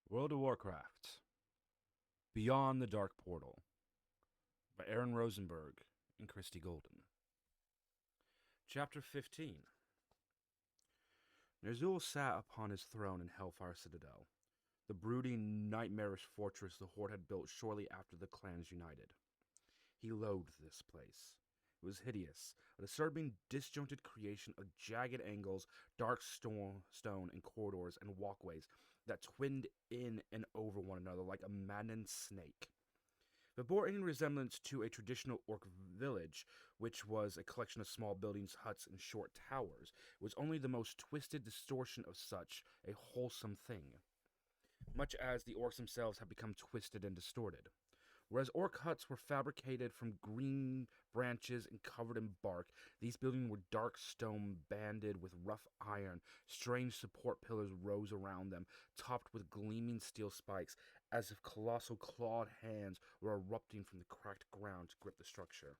World of Warcraft Beyond the Dark Portal by Aaron Rosenberg and Christy Golden. Chapter 15. Ner'zhul sat upon his throne in Hellfire Citadel, the brooding, nightmarish fortress the Horde had built shortly after the clans united. He loathed this place. It was hideous, a disturbing, disjointed creation of jagged angles, dark stone and corridors and walkways that twinned in and over one another like a maddened snake. If it bore any resemblance to a traditional orc village, which was a collection of small buildings, huts, and short towers, it was only the most twisted distortion of such a wholesome thing, much as the orcs themselves have become twisted and distorted. Whereas orc huts were fabricated from green branches and covered in bark, these buildings were dark stone banded with rough iron. Strange support pillars rose around them, topped with gleaming steel spikes, as if colossal clawed hands were erupting from the cracked ground to grip the structure.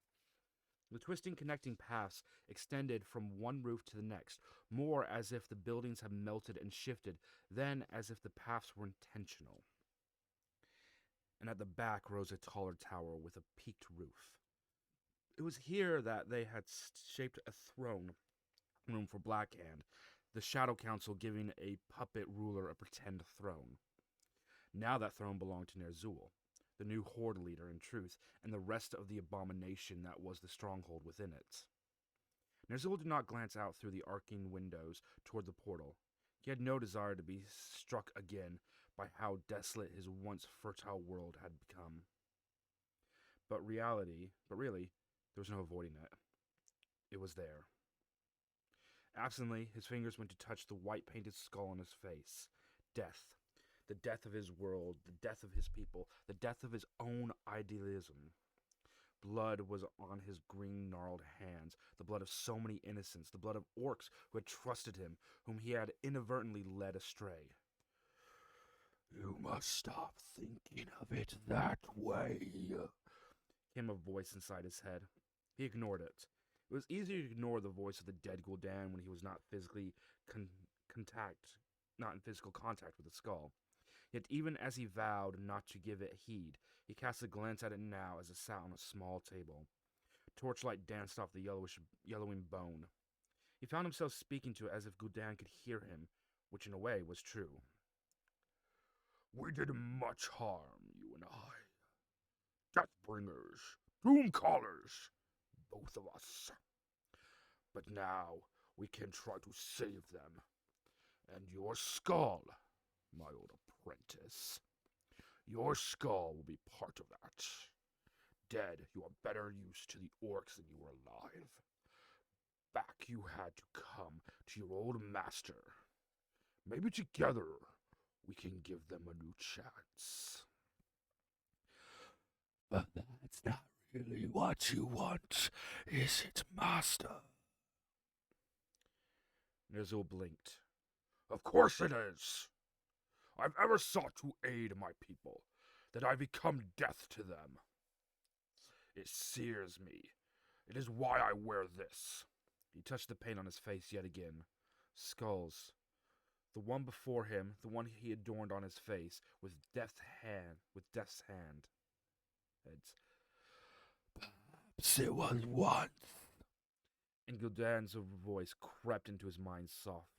The twisting connecting paths extended from one roof to the next, more as if the buildings had melted and shifted than as if the paths were intentional. And at the back rose a taller tower with a peaked roof. It was here that they had shaped a throne room for Blackhand, the Shadow Council giving a puppet ruler a pretend throne. Now that throne belonged to Ner'zhul, the new Horde leader in truth, and the rest of the abomination that was the stronghold within it. Ner'zhul did not glance out through the arcing windows toward the portal. He had no desire to be struck again by how desolate his once fertile world had become. But really, there was no avoiding it. It was there. Absently, his fingers went to touch the white-painted skull on his face. Death. The death of his world, the death of his people, the death of his own idealism. Blood was on his green, gnarled hands, the blood of so many innocents, the blood of orcs who had trusted him, whom he had inadvertently led astray. "You must stop thinking of it that way," came a voice inside his head. He ignored it. It was easy to ignore the voice of the dead Gul'dan when he was not not in physical contact with the skull. Yet even as he vowed not to give it heed, he cast a glance at it now as it sat on a small table. Torchlight danced off the yellowing bone. He found himself speaking to it as if Gul'dan could hear him, which in a way was true. "We did much harm, you and I. Deathbringers, Doomcallers, both of us. But now we can try to save them. And your skull, my old apprentice. Your skull will be part of that. Dead, you are better used to the orcs than you were alive. Back you had to come to your old master. Maybe together we can give them a new chance." "But that's not really what you want, is it, master?" Ner'zhul blinked. "Of course it is. I've ever sought to aid my people, that I become death to them. It sears me. It is why I wear this." He touched the paint on his face yet again. Skulls. The one before him, the one he adorned on his face, with death's hand. Heads. "Perhaps it was once." And Gul'dan's voice crept into his mind, soft,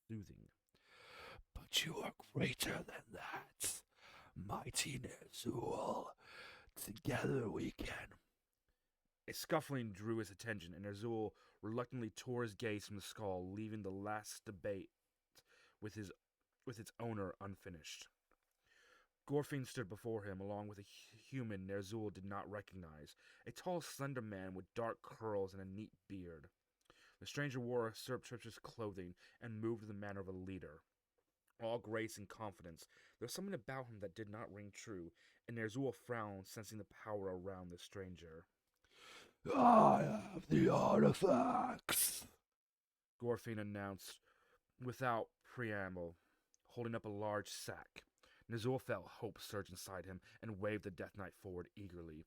soothing. "But you are greater than that, mighty Ner'zhul. Together we can." A scuffling drew his attention, and Ner'zhul reluctantly tore his gaze from the skull, leaving the last debate with its owner unfinished. Gorfin stood before him, along with a human Ner'zhul did not recognize, a tall, slender man with dark curls and a neat beard. The stranger wore surreptitious clothing and moved in the manner of a leader. All grace and confidence, there was something about him that did not ring true, and Ner'zhul frowned, sensing the power around the stranger. "I have the artifacts," Gorfin announced without preamble, holding up a large sack. Ner'zhul felt hope surge inside him and waved the Death Knight forward eagerly.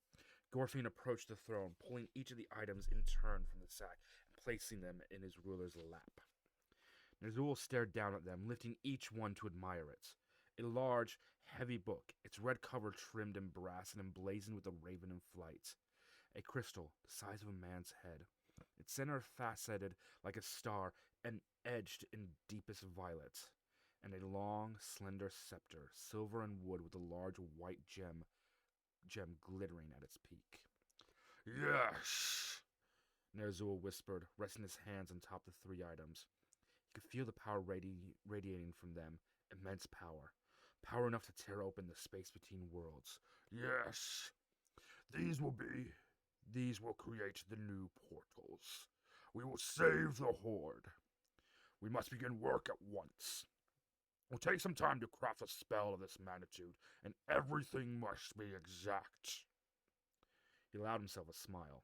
Gorfin approached the throne, pulling each of the items in turn from the sack and placing them in his ruler's lap. Ner'zhul stared down at them, lifting each one to admire it. A large, heavy book, its red cover trimmed in brass and emblazoned with a raven in flight. A crystal, the size of a man's head. Its center faceted like a star and edged in deepest violet. And a long, slender scepter, silver and wood with a large white gem glittering at its peak. Yes! Ner'zhul whispered, resting his hands on top of the three items. He could feel the power radiating from them. Immense power. Power enough to tear open the space between worlds. Yes! These will create the new portals. We will save the Horde. We must begin work at once. It will take some time to craft a spell of this magnitude, and everything must be exact. He allowed himself a smile.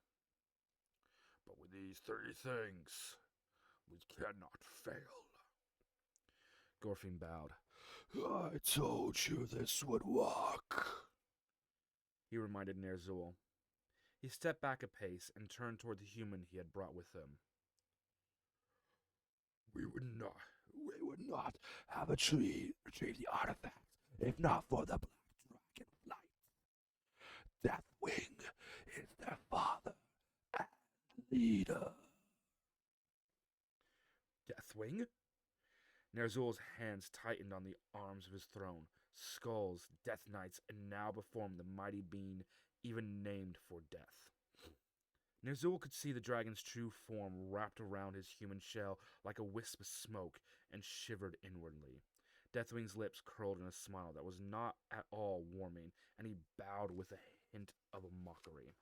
But with these 3 things, we cannot fail. Gorfin bowed. I told you this would work, he reminded Ner'zhul. He stepped back a pace and turned toward the human he had brought with him. We would not have retrieved the artifact if not for the Black Dragon flight. Deathwing is their father and leader. Deathwing? Ner'zhul's hands tightened on the arms of his throne. Skulls, Death Knights, and now before him the mighty being even named for death. Ner'zhul could see the dragon's true form wrapped around his human shell like a wisp of smoke and shivered inwardly. Deathwing's lips curled in a smile that was not at all warming, and he bowed with a hint of a mockery.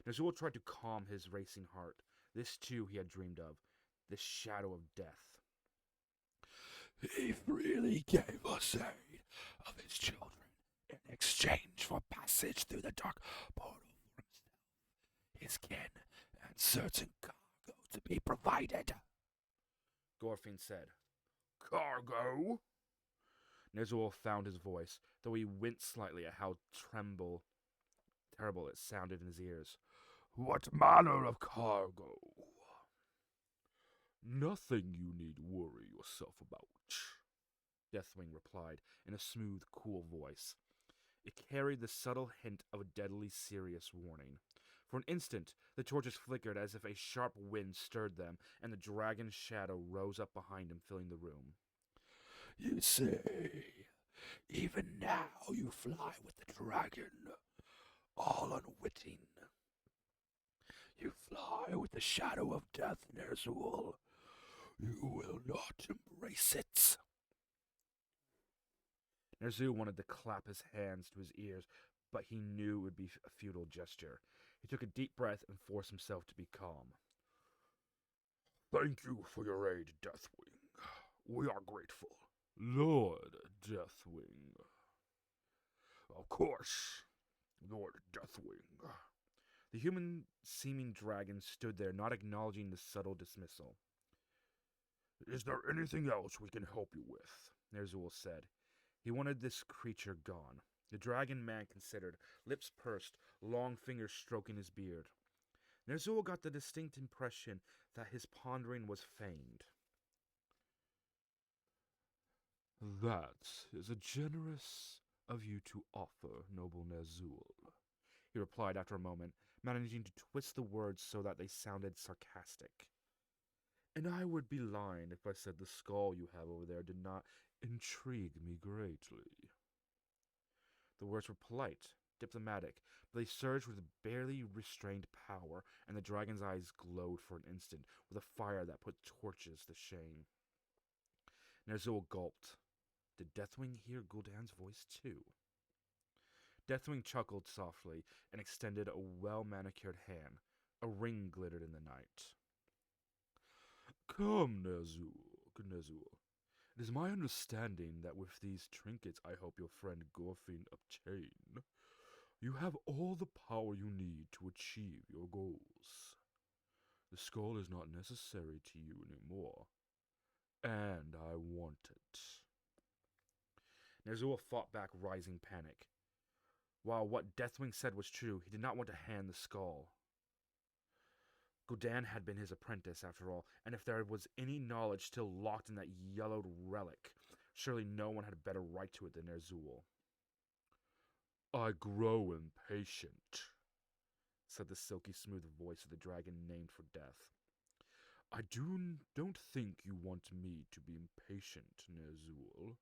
Ner'zhul tried to calm his racing heart. This too he had dreamed of, this shadow of death. He freely gave us aid of his children in exchange for passage through the dark portal for himself, his kin, and certain cargo to be provided. Gorfin said. Cargo? Ner'zhul found his voice, though he winced slightly at how terrible it sounded in his ears. What manner of cargo? Nothing you need worry yourself about, Deathwing replied in a smooth, cool voice. It carried the subtle hint of a deadly serious warning. For an instant, the torches flickered as if a sharp wind stirred them, and the dragon's shadow rose up behind him, filling the room. You see, even now you fly with the dragon, all unwitting. You fly with the shadow of death, Ner'zhul. You will not embrace it. Ner'zhul wanted to clap his hands to his ears, but he knew it would be a futile gesture. He took a deep breath and forced himself to be calm. Thank you for your aid, Deathwing. We are grateful. Lord Deathwing. Of course, Lord Deathwing. The human-seeming dragon stood there, not acknowledging the subtle dismissal. Is there anything else we can help you with? Ner'zhul said. He wanted this creature gone. The dragon man considered, lips pursed, long fingers stroking his beard. Ner'zhul got the distinct impression that his pondering was feigned. That is a generous of you to offer, noble Ner'zhul, he replied after a moment, managing to twist the words so that they sounded sarcastic. And I would be lying if I said the skull you have over there did not intrigue me greatly. The words were polite, diplomatic, but they surged with barely restrained power, and the dragon's eyes glowed for an instant with a fire that put torches to shame. Ner'zhul gulped. Did Deathwing hear Gul'dan's voice too? Deathwing chuckled softly and extended a well-manicured hand. A ring glittered in the night. Come, Ner'zhul. It is my understanding that with these trinkets I help your friend Gorfin obtain, you have all the power you need to achieve your goals. The skull is not necessary to you anymore, and I want it. Ner'zhul fought back rising panic. While what Deathwing said was true, he did not want to hand the skull. Gul'dan had been his apprentice, after all, and if there was any knowledge still locked in that yellowed relic, Surely no one had a better right to it than Ner'zhul. "I grow impatient," said the silky smooth voice of the dragon named for death. "I don't think you want me to be impatient, Ner'zhul.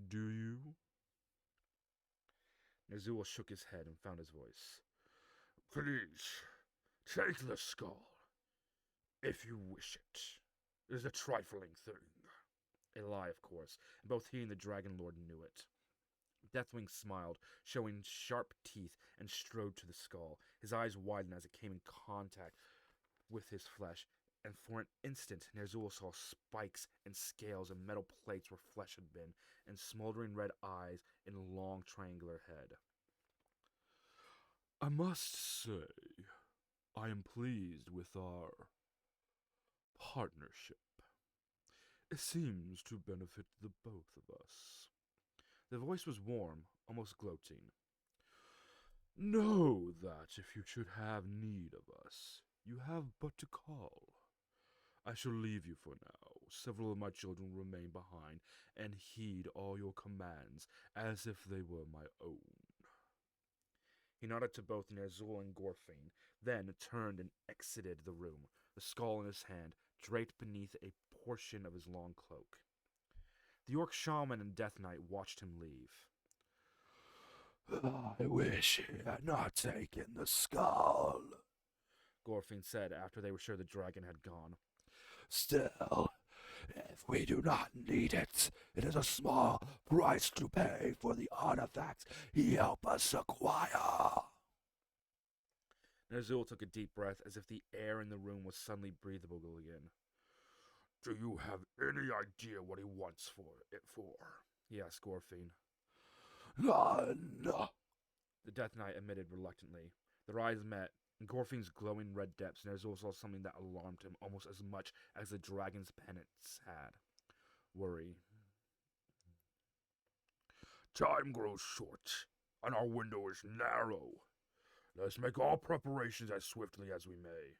Do you?" Ner'zhul shook his head and found his voice. "Please, take the skull, if you wish it. It is a trifling thing." A lie, of course, and both he and the Dragon Lord knew it. Deathwing smiled, showing sharp teeth, and strode to the skull. His eyes widened as it came in contact with his flesh, and for an instant Ner'zhul saw spikes and scales and metal plates where flesh had been, and smoldering red eyes in a long triangular head. "I must say, I am pleased with our partnership. It seems to benefit the both of us." The voice was warm, almost gloating. "Know that if you should have need of us, you have but to call. I shall leave you for now. Several of my children remain behind and heed all your commands as if they were my own." He nodded to both Ner'zhul and Gorfane, then turned and exited the room, the skull in his hand, draped beneath a portion of his long cloak. The Orc Shaman and Death Knight watched him leave. "I wish he had not taken the skull," Gorfane said after they were sure the dragon had gone. "Still, if we do not need it, it is a small price to pay for the artifacts he helped us acquire." Ner'zhul took a deep breath as if the air in the room was suddenly breathable again. "Do you have any idea what he wants it for?" he asked Gorfane. "None," the Death Knight admitted reluctantly. Their eyes met. In Gorfane's glowing red depths, Ner'zhul saw something that alarmed him almost as much as the dragon's penance had. Worry. "Time grows short, and our window is narrow. Let's make all preparations as swiftly as we may."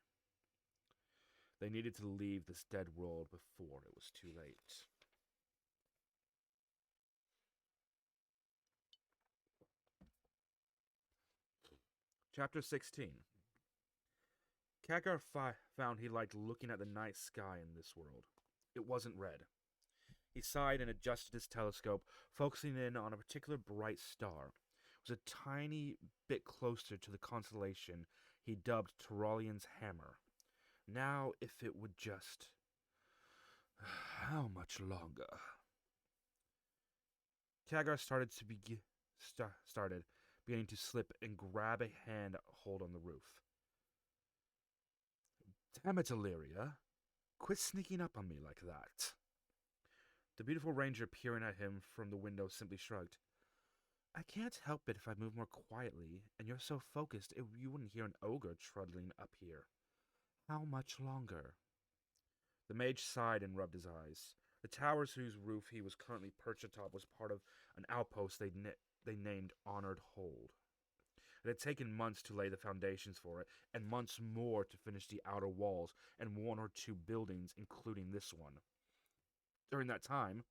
They needed to leave this dead world before it was too late. Chapter 16. Khadgar found he liked looking at the night sky in this world. It wasn't red. He sighed and adjusted his telescope, focusing in on a particular bright star. It was a tiny bit closer to the constellation he dubbed Tyrolian's Hammer. Now, if it would just... How much longer? Khadgar started beginning to slip and grab a hand hold on the roof. "Damn it, Illyria. Quit sneaking up on me like that." The beautiful ranger peering at him from the window simply shrugged. "I can't help it if I move more quietly, and you're so focused you wouldn't hear an ogre trundling up here. How much longer?" The mage sighed and rubbed his eyes. The towers whose roof he was currently perched atop was part of an outpost they named Honored Hold. It had taken months to lay the foundations for it, and months more to finish the outer walls and one or two buildings, including this one. During that time,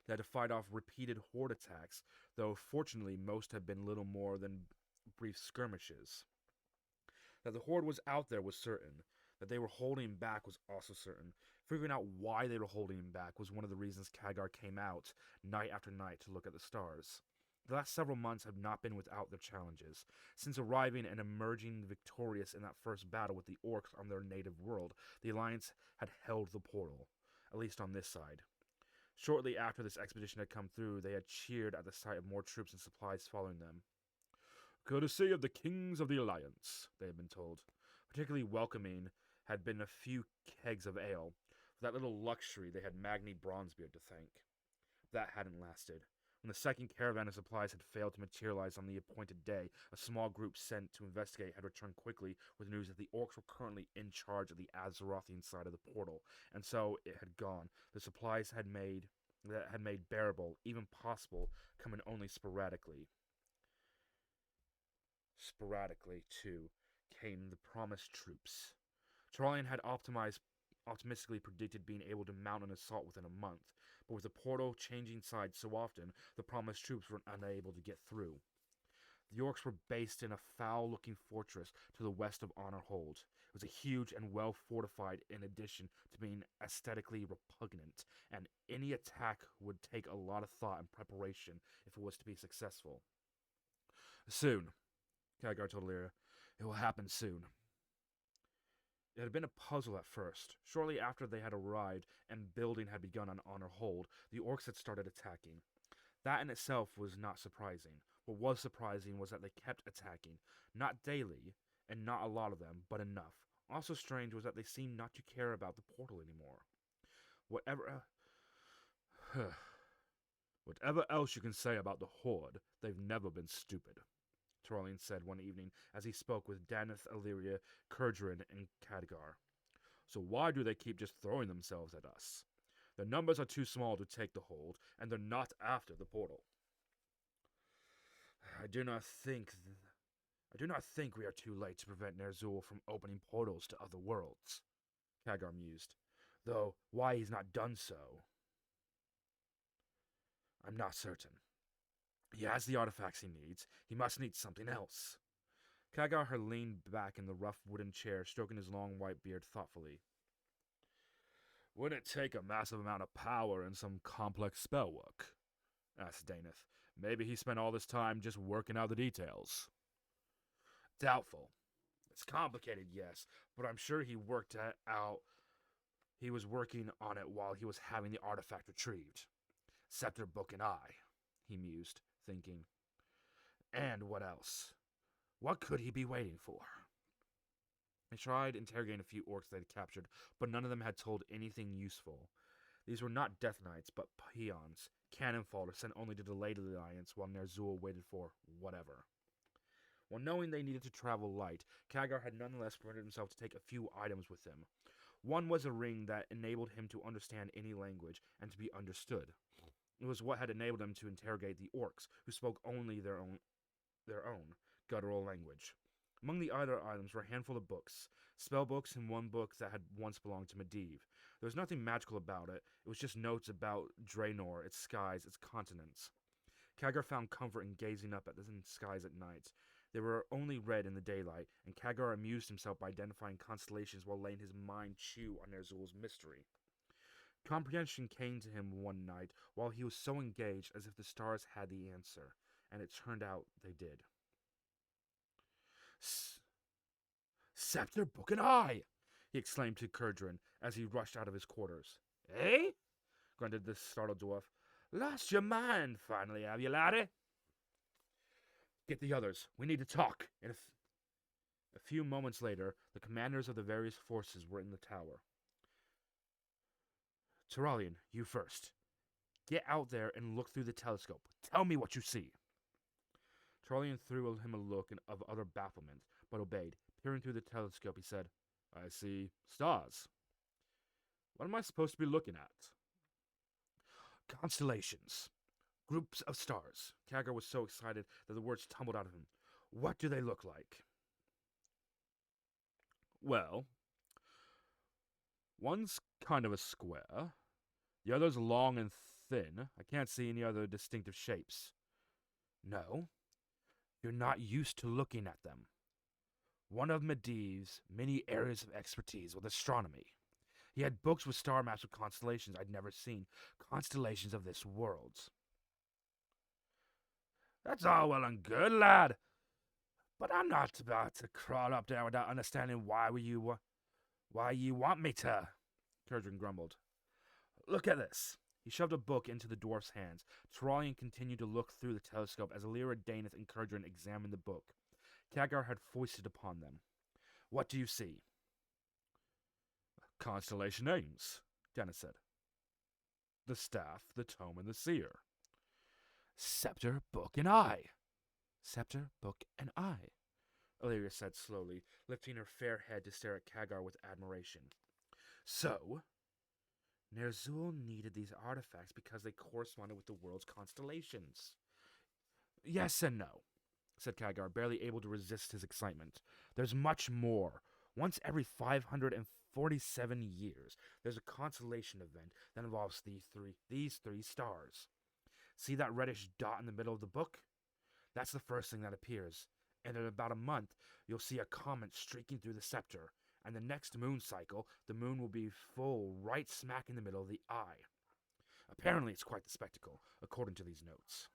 they had to fight off repeated horde attacks, though fortunately most had been little more than brief skirmishes. That the horde was out there was certain. That they were holding back was also certain. Figuring out why they were holding back was one of the reasons Khadgar came out night after night to look at the stars. The last several months have not been without their challenges. Since arriving and emerging victorious in that first battle with the Orcs on their native world, the Alliance had held the portal, at least on this side. Shortly after this expedition had come through, they had cheered at the sight of more troops and supplies following them. "Courtesy of the Kings of the Alliance," they had been told. Particularly welcoming had been a few kegs of ale. For that little luxury, they had Magni Bronzebeard to thank. That hadn't lasted. When the second caravan of supplies had failed to materialize on the appointed day, a small group sent to investigate had returned quickly with news that the Orcs were currently in charge of the Azerothian side of the portal, and so it had gone. The supplies that had made bearable, even possible, come in only sporadically. Sporadically, too, came the promised troops. Tyrolian had optimistically predicted being able to mount an assault within a month. but with the portal changing sides so often, the promised troops were unable to get through. The orcs were based in a foul-looking fortress to the west of Honor Hold. It was a huge and well-fortified in addition to being aesthetically repugnant, and any attack would take a lot of thought and preparation if it was to be successful. Soon, Khadgar told Lyra. It will happen soon. It had been a puzzle at first. Shortly after they had arrived and building had begun on Honor Hold, the orcs had started attacking. That in itself was not surprising. What was surprising was that they kept attacking, not daily, and not a lot of them, but enough. Also strange was that they seemed not to care about the portal anymore. Whatever else you can say about the Horde, they've never been stupid, Turalian said one evening as he spoke with Daneth, Illyria, Kurgerin, and Khadgar. So why do they keep just throwing themselves at us? Their numbers are too small to take the hold, and they're not after the portal. I do not think we are too late to prevent Ner'zhul from opening portals to other worlds, Khadgar mused. Though why he's not done so, I'm not certain. He has the artifacts he needs. He must need something else. Khadgar had leaned back in the rough wooden chair, stroking his long white beard thoughtfully. Wouldn't it take a massive amount of power and some complex spell work? Asked Daneth. Maybe he spent all this time just working out the details. Doubtful. It's complicated, yes, but I'm sure he worked it out. He was working on it while he was having the artifact retrieved. Scepter, book, and eye, he mused, thinking. And what else? What could he be waiting for? They tried interrogating a few orcs they had captured, but none of them had told anything useful. These were not Death Knights, but peons, cannon fodder sent only to delay the alliance while Ner'zhul waited for whatever. While knowing they needed to travel light, Khadgar had nonetheless permitted himself to take a few items with him. One was a ring that enabled him to understand any language and to be understood. It was what had enabled him to interrogate the orcs, who spoke only their own guttural language. Among the other items were a handful of books, spell books and one book that had once belonged to Medivh. There was nothing magical about it. It was just notes about Draenor, its skies, its continents. Khadgar found comfort in gazing up at the skies at night. They were only red in the daylight, and Khadgar amused himself by identifying constellations while letting his mind chew on Ner'zhul's mystery. Comprehension came to him one night while he was so engaged as if the stars had the answer, and it turned out they did. Scepter, book, and eye! He exclaimed to Kurgerin as he rushed out of his quarters. Eh? Grunted the startled dwarf. Lost your mind finally, have you, laddie? Get the others. We need to talk. And a few moments later, the commanders of the various forces were in the tower. Turalian, you first. Get out there and look through the telescope. Tell me what you see. Turalian threw him a look of utter bafflement, but obeyed. Peering through the telescope, he said, I see stars. What am I supposed to be looking at? Constellations. Groups of stars. Khadgar was so excited that the words tumbled out of him. What do they look like? Well, one's kind of a square. The other's long and thin. I can't see any other distinctive shapes. No, you're not used to looking at them. One of Medivh's many areas of expertise was astronomy. He had books with star maps of constellations I'd never seen, constellations of this world. That's all well and good, lad, but I'm not about to crawl up there without understanding why you want me to, Kurgerin grumbled. Look at this. He shoved a book into the dwarf's hands. Turalian continued to look through the telescope as Illyria, Daneth, and Kurgerin examined the book. Khadgar had foisted upon them. What do you see? Constellation names, Daneth said. The staff, the tome, and the seer. Scepter, book, and eye. Scepter, book, and eye, Illyria said slowly, lifting her fair head to stare at Khadgar with admiration. So, Ner'zhul needed these artifacts because they corresponded with the world's constellations. Yes and no, said Khadgar, barely able to resist his excitement. There's much more. Once every 500 47 years, there's a constellation event that involves these three stars. See that reddish dot in the middle of the book? That's the first thing that appears. And in about a month, you'll see a comet streaking through the scepter. And the next moon cycle, the moon will be full right smack in the middle of the eye. Apparently, it's quite the spectacle, according to these notes.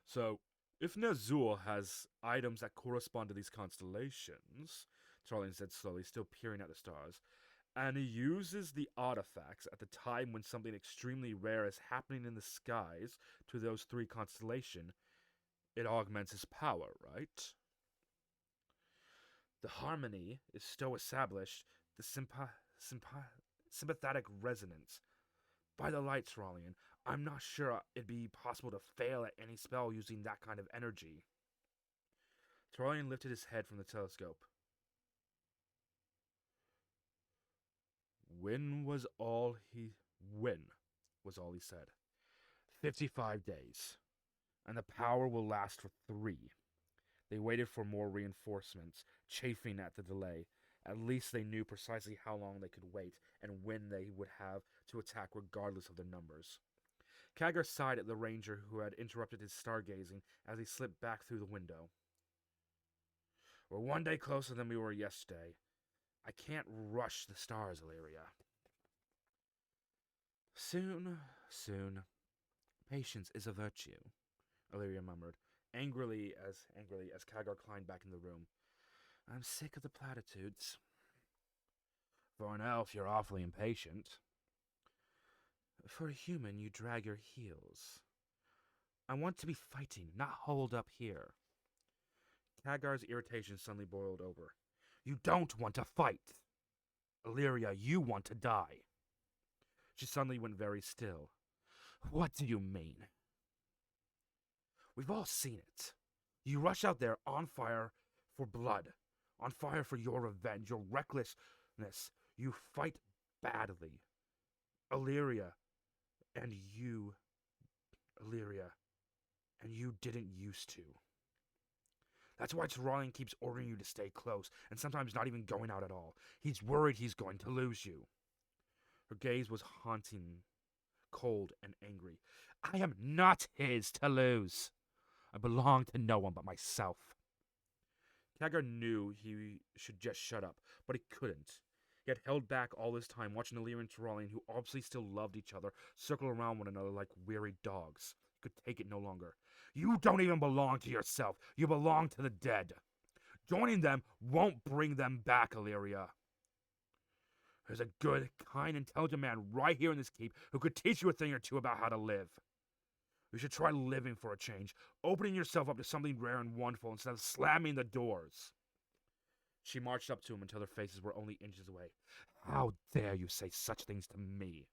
So, if Nazul has items that correspond to these constellations, Tarlian said slowly, still peering at the stars, and he uses the artifacts at the time when something extremely rare is happening in the skies to those three constellations, it augments his power, right? The harmony is still established, the sympathetic resonance. By the lights, Rallian, I'm not sure it'd be possible to fail at any spell using that kind of energy. Tarlian lifted his head from the telescope. When was all he said. 55 days. And the power will last for 3. They waited for more reinforcements, chafing at the delay. At least they knew precisely how long they could wait and when they would have to attack regardless of their numbers. Kagar sighed at the ranger who had interrupted his stargazing as he slipped back through the window. We're 1 day closer than we were yesterday. I can't rush the stars, Illyria. Soon. Patience is a virtue, Illyria murmured, angrily as Kagar climbed back in the room. I'm sick of the platitudes. For an elf, you're awfully impatient. For a human, you drag your heels. I want to be fighting, not holed up here. Kagar's irritation suddenly boiled over. You don't want to fight. Illyria, you want to die. She suddenly went very still. What do you mean? We've all seen it. You rush out there on fire for blood, on fire for your revenge, your recklessness. You fight badly. Illyria, and you didn't used to. That's why Tarlian keeps ordering you to stay close, and sometimes not even going out at all. He's worried he's going to lose you. Her gaze was haunting, cold, and angry. I am not his to lose. I belong to no one but myself. Kagar knew he should just shut up, but he couldn't. He had held back all this time, watching Illyria and Tarlian, who obviously still loved each other, circle around one another like weary dogs. He could take it no longer. You don't even belong to yourself. You belong to the dead. Joining them won't bring them back, Illyria. There's a good, kind, intelligent man right here in this keep who could teach you a thing or two about how to live. You should try living for a change, opening yourself up to something rare and wonderful instead of slamming the doors. She marched up to him until their faces were only inches away. How dare you say such things to me?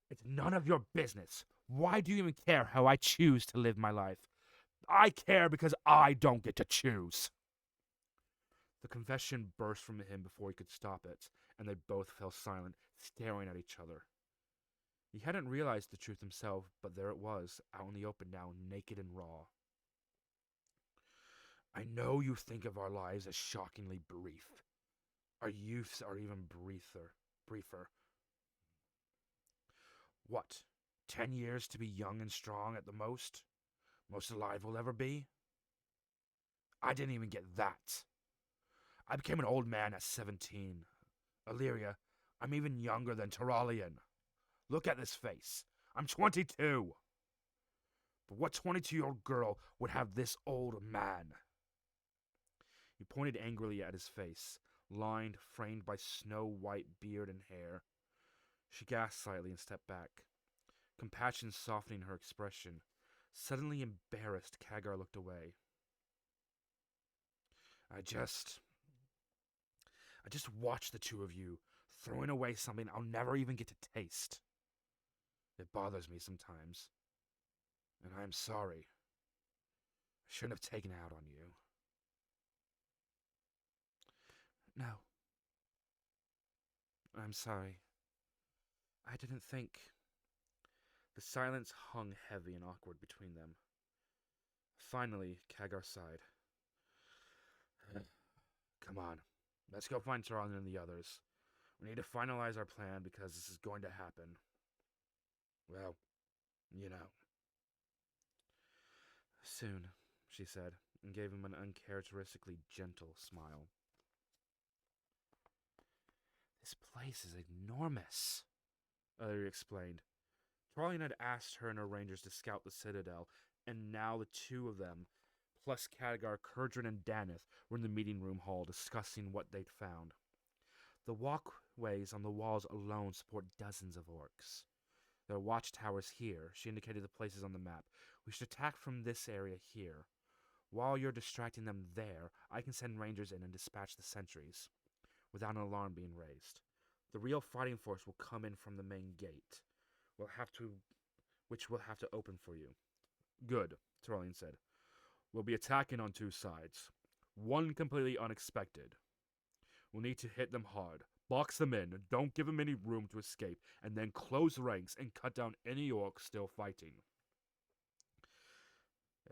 It's none of your business. Why do you even care how I choose to live my life? I care because I don't get to choose. The confession burst from him before he could stop it, and they both fell silent, staring at each other. He hadn't realized the truth himself, but there it was, out in the open now, naked and raw. I know you think of our lives as shockingly brief. Our youths are even briefer. What, 10 years to be young and strong at the most? Most alive we'll ever be? I didn't even get that. I became an old man at 17. Illyria, I'm even younger than Tarlian. Look at this face. I'm 22. But what 22-year-old girl would have this old man? He pointed angrily at his face, lined, framed by snow-white beard and hair. She gasped slightly and stepped back, compassion softening her expression. Suddenly embarrassed, Kagar looked away. I just watch the two of you throwing away something I'll never even get to taste. It bothers me sometimes, and I'm sorry. I shouldn't have taken it out on you. No. I'm sorry. I didn't think. The silence hung heavy and awkward between them. Finally, Kagar sighed. Come on. Let's go find Tarlan and the others. We need to finalize our plan because this is going to happen. Well, you know. Soon, she said, and gave him an uncharacteristically gentle smile. This place is enormous, Illyria explained. Tarlan had asked her and her rangers to scout the citadel, and now the two of them, plus Khadgar, Kurdran, and Daneth, were in the meeting room hall discussing what they'd found. The walkways on the walls alone support dozens of orcs. There are watchtowers here. She indicated the places on the map. We should attack from this area here. While you're distracting them there, I can send rangers in and dispatch the sentries, without an alarm being raised. The real fighting force will come in from the main gate. Which we'll have to open for you. Good, Tarlan said. We'll be attacking on two sides. One completely unexpected. We'll need to hit them hard. Box them in, don't give them any room to escape, and then close ranks and cut down any orcs still fighting.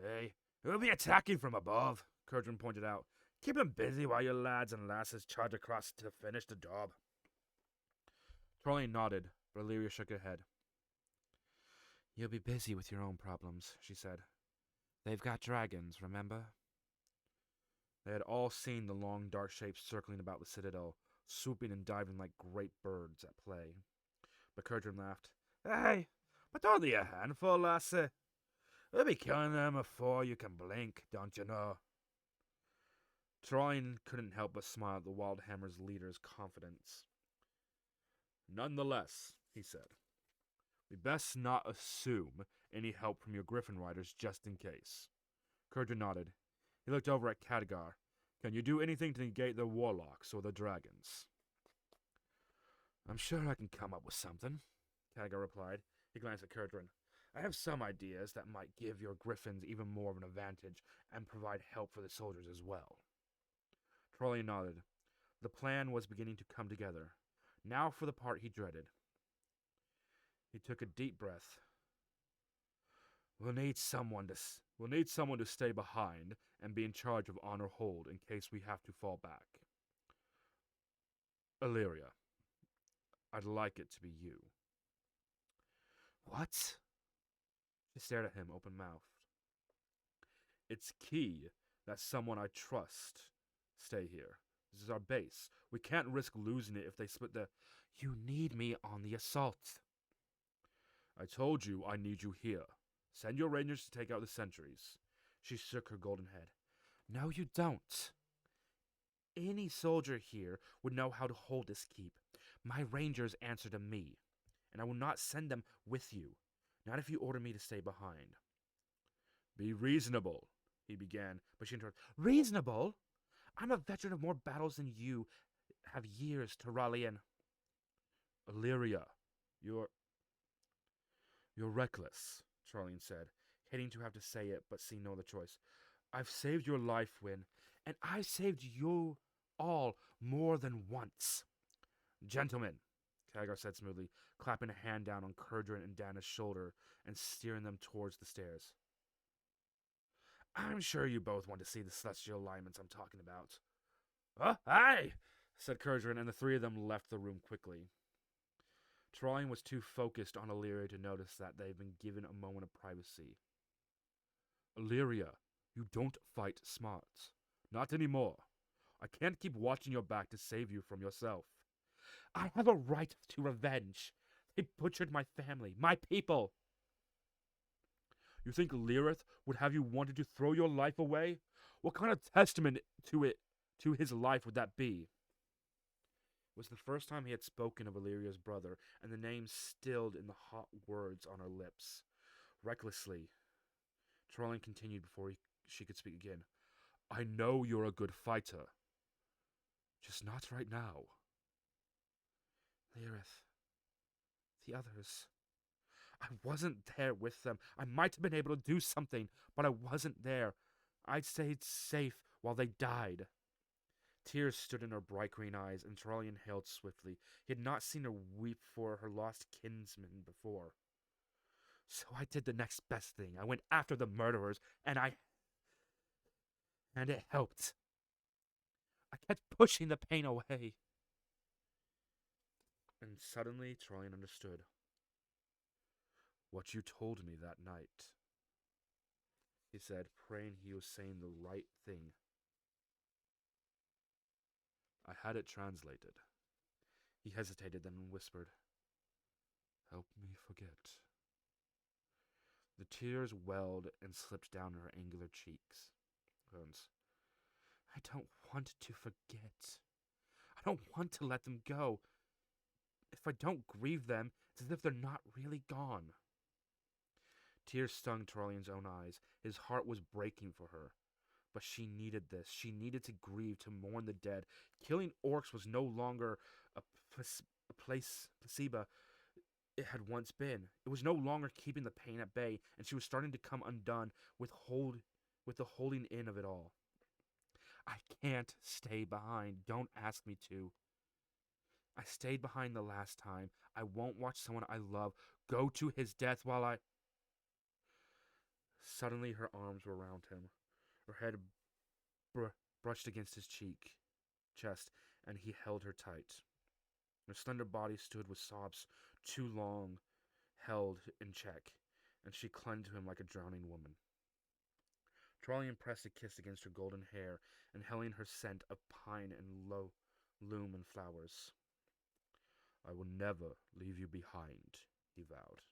Hey, we'll be attacking from above, Kurdran pointed out. Keep them busy while your lads and lasses charge across to finish the job. Tarlan nodded, but Illyria shook her head. You'll be busy with your own problems, she said. They've got dragons, remember? They had all seen the long dark shapes circling about the citadel, swooping and diving like great birds at play. But Kurdran laughed. Hey, but only a handful, lassie. We'll be killing them before you can blink, don't you know? Tarlan couldn't help but smile at the Wildhammer's leader's confidence. Nonetheless, he said, we best not assume any help from your Griffin Riders just in case. Kurdran nodded. He looked over at Khadgar. Can you do anything to negate the warlocks or the dragons? I'm sure I can come up with something, Khadgar replied. He glanced at Kurdran. I have some ideas that might give your griffins even more of an advantage and provide help for the soldiers as well. Tarlan nodded. The plan was beginning to come together. Now for the part he dreaded. He took a deep breath. We'll need someone to stay behind and be in charge of Honor Hold in case we have to fall back. Illyria, I'd like it to be you. What? She stared at him open-mouthed. It's key that someone I trust stay here. This is our base. We can't risk losing it if they split the... You need me on the assault. I told you I need you here. Send your rangers to take out the sentries. She shook her golden head. No, you don't. Any soldier here would know how to hold this keep. My rangers answer to me, and I will not send them with you. Not if you order me to stay behind. Be reasonable, he began, but she interrupted. Reasonable? I'm a veteran of more battles than you have years to rally in. Illyria, you're reckless, Tarlan said, hating to have to say it, but seeing no other choice. I've saved your life, Wyn, and I've saved you all more than once. Gentlemen, Khadgar said smoothly, clapping a hand down on Kurdran and Dana's shoulder and steering them towards the stairs. I'm sure you both want to see the celestial alignments I'm talking about. Aye, said Kurdran, and the three of them left the room quickly. Tarlan was too focused on Illyria to notice that they'd been given a moment of privacy. Illyria, you don't fight smart. Not anymore. I can't keep watching your back to save you from yourself. I have a right to revenge. They butchered my family, my people. You think Lyrith would have you wanted to throw your life away? What kind of testament to his life would that be? It was the first time he had spoken of Illyria's brother, and the name stilled in the hot words on her lips. Recklessly, Tarlan continued before she could speak again. I know you're a good fighter. Just not right now. Lyrith. The others. I wasn't there with them. I might have been able to do something, but I wasn't there. I'd stayed safe while they died. Tears stood in her bright green eyes, and Tarlan inhaled swiftly. He had not seen her weep for her lost kinsman before. So I did the next best thing. I went after the murderers, and it helped. I kept pushing the pain away. And suddenly Trollian understood. What you told me that night, he said, praying he was saying the right thing. I had it translated. He hesitated, then whispered, Help me forget. The tears welled and slipped down her angular cheeks. I don't want to forget. I don't want to let them go. If I don't grieve them, it's as if they're not really gone. Tears stung Trollian's own eyes. His heart was breaking for her. But she needed this. She needed to grieve, to mourn the dead. Killing orcs was no longer a placebo it had once been. It was no longer keeping the pain at bay, and she was starting to come undone with the holding in of it all. I can't stay behind. Don't ask me to. I stayed behind the last time. I won't watch someone I love go to his death while I... Suddenly her arms were around him. Her head brushed against his chest, and he held her tight. Her slender body stood with sobs too long held in check, and she clung to him like a drowning woman. Trollian pressed a kiss against her golden hair, inhaling her scent of pine and loam and flowers. I will never leave you behind, he vowed.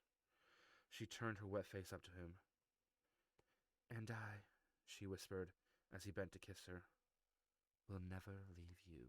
She turned her wet face up to him. And I, she whispered, as he bent to kiss her, will never leave you.